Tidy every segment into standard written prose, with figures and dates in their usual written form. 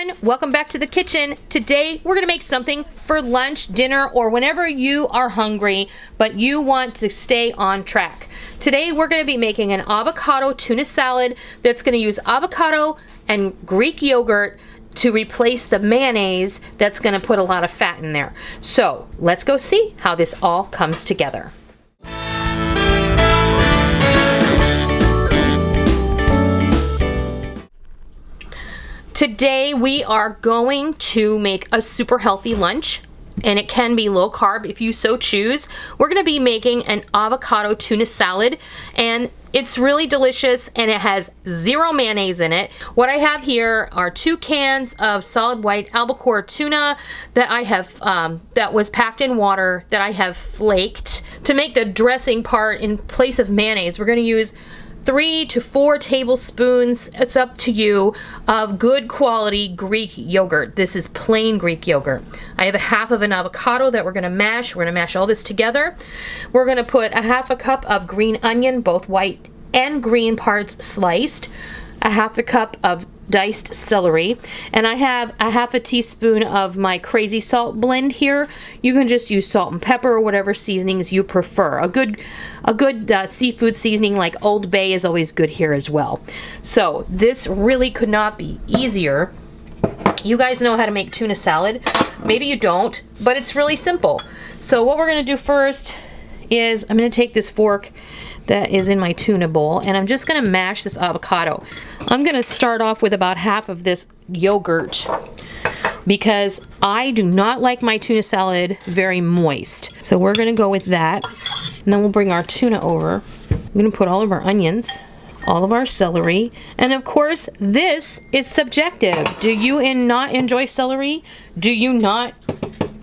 everyone, welcome back to the kitchen. Today we're gonna make something for lunch, dinner, or whenever you are hungry but you want to stay on track. Today we're gonna be making an avocado tuna salad that's gonna use avocado and Greek yogurt to replace the mayonnaise that's gonna put a lot of fat in there. So let's go see how this all comes together. Today we are going to make a super healthy lunch, and it can be low carb if you so choose. We're going to be making an avocado tuna salad, and it's really delicious and it has zero mayonnaise in it. What I have here are 2 cans of solid white albacore tuna that I have that was packed in water that I have flaked. To make the dressing part in place of mayonnaise, we're going to use 3 to 4 tablespoons, it's up to you, of good quality Greek yogurt. This is plain Greek yogurt. I have a half of an avocado that we're gonna mash. We're gonna mash all this together. We're gonna put a half a cup of green onion, both white and green parts sliced, a half a cup of diced celery, and I have a half a teaspoon of my crazy salt blend here. You can just use salt and pepper or whatever seasonings you prefer. A good seafood seasoning like Old Bay is always good here as well. So this really could not be easier. You guys know how to make tuna salad. Maybe you don't, but it's really simple. So what we're gonna do first is I'm gonna take this fork that is in my tuna bowl, and I'm just gonna mash this avocado. I'm gonna start off with about half of this yogurt because I do not like my tuna salad very moist. So we're gonna go with that, and then we'll bring our tuna over. I'm gonna put all of our onions, all of our celery, and of course this is subjective. Do you not enjoy celery? Do you not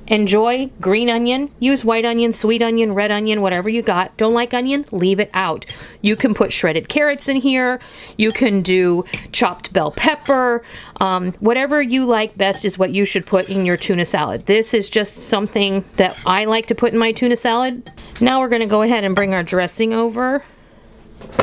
enjoy green onion? Use white onion, sweet onion, red onion, whatever you got. Don't like onion? Leave it out. You can put shredded carrots in here. You can do chopped bell pepper. Whatever you like best is what you should put in your tuna salad. This is just something that I like to put in my tuna salad. Now we're going to go ahead and bring our dressing over.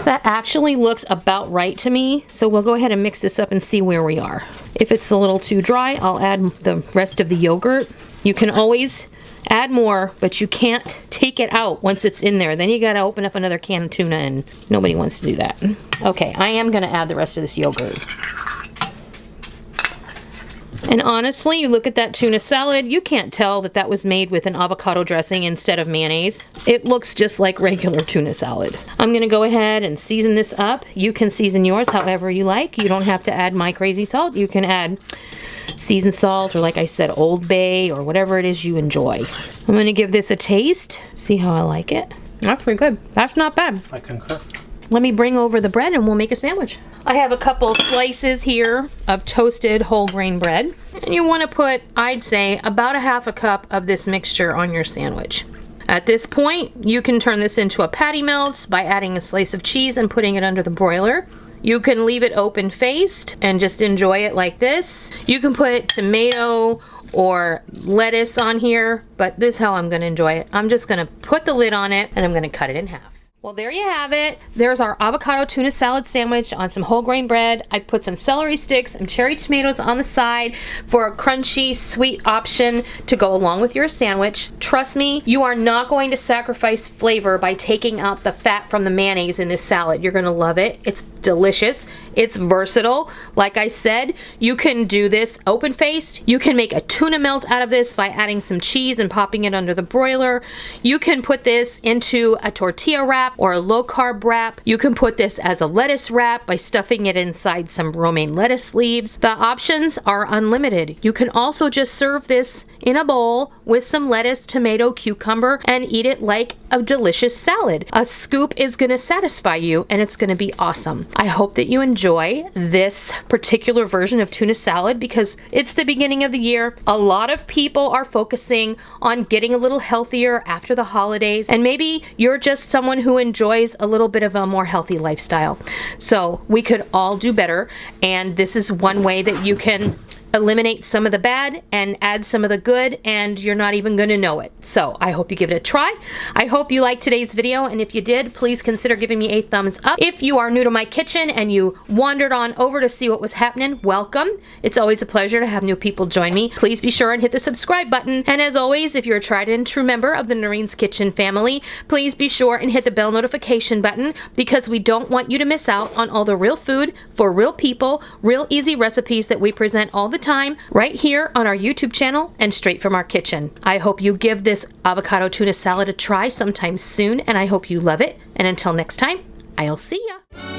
That actually looks about right to me, so we'll go ahead and mix this up and see where we are. If it's a little too dry, I'll add the rest of the yogurt. You can always add more, but you can't take it out once it's in there. Then you gotta open up another can of tuna, and nobody wants to do that. Okay, I am gonna add the rest of this yogurt. And honestly, you look at that tuna salad, you can't tell that that was made with an avocado dressing instead of mayonnaise. It looks just like regular tuna salad. I'm gonna go ahead and season this up. You can season yours however you like. You don't have to add my crazy salt. You can add seasoned salt, or like I said, Old Bay, or whatever it is you enjoy. I'm gonna give this a taste, see how I like it. That's pretty good. That's not bad. I concur. Let me bring over the bread and we'll make a sandwich. I have a couple slices here of toasted whole grain bread. And you want to put, I'd say, about a half a cup of this mixture on your sandwich. At this point, you can turn this into a patty melt by adding a slice of cheese and putting it under the broiler. You can leave it open-faced and just enjoy it like this. You can put tomato or lettuce on here, but this is how I'm going to enjoy it. I'm just going to put the lid on it and I'm going to cut it in half. Well, there you have it. There's our avocado tuna salad sandwich on some whole grain bread. I've put some celery sticks and cherry tomatoes on the side for a crunchy, sweet option to go along with your sandwich. Trust me, you are not going to sacrifice flavor by taking out the fat from the mayonnaise in this salad. You're gonna love it. It's delicious. It's versatile. Like I said, you can do this open-faced. You can make a tuna melt out of this by adding some cheese and popping it under the broiler. You can put this into a tortilla wrap or a low-carb wrap. You can put this as a lettuce wrap by stuffing it inside some romaine lettuce leaves. The options are unlimited. You can also just serve this in a bowl with some lettuce, tomato, cucumber, and eat it like a delicious salad. A scoop is going to satisfy you, and it's going to be awesome. I hope that you enjoy this particular version of tuna salad because it's the beginning of the year. A lot of people are focusing on getting a little healthier after the holidays, and maybe you're just someone who enjoys a little bit of a more healthy lifestyle. So we could all do better, and this is one way that you can eliminate some of the bad and add some of the good, and you're not even going to know it. So I hope you give it a try. I hope you liked today's video, and if you did, please consider giving me a thumbs up. If you are new to my kitchen and you wandered on over to see what was happening, welcome. It's always a pleasure to have new people join me. Please be sure and hit the subscribe button. And as always, if you're a tried and true member of the Noreen's Kitchen family, please be sure and hit the bell notification button, because we don't want you to miss out on all the real food for real people, real easy recipes that we present all the time right here on our YouTube channel and straight from our kitchen. I hope you give this avocado tuna salad a try sometime soon, and I hope you love it. And until next time, I'll see ya.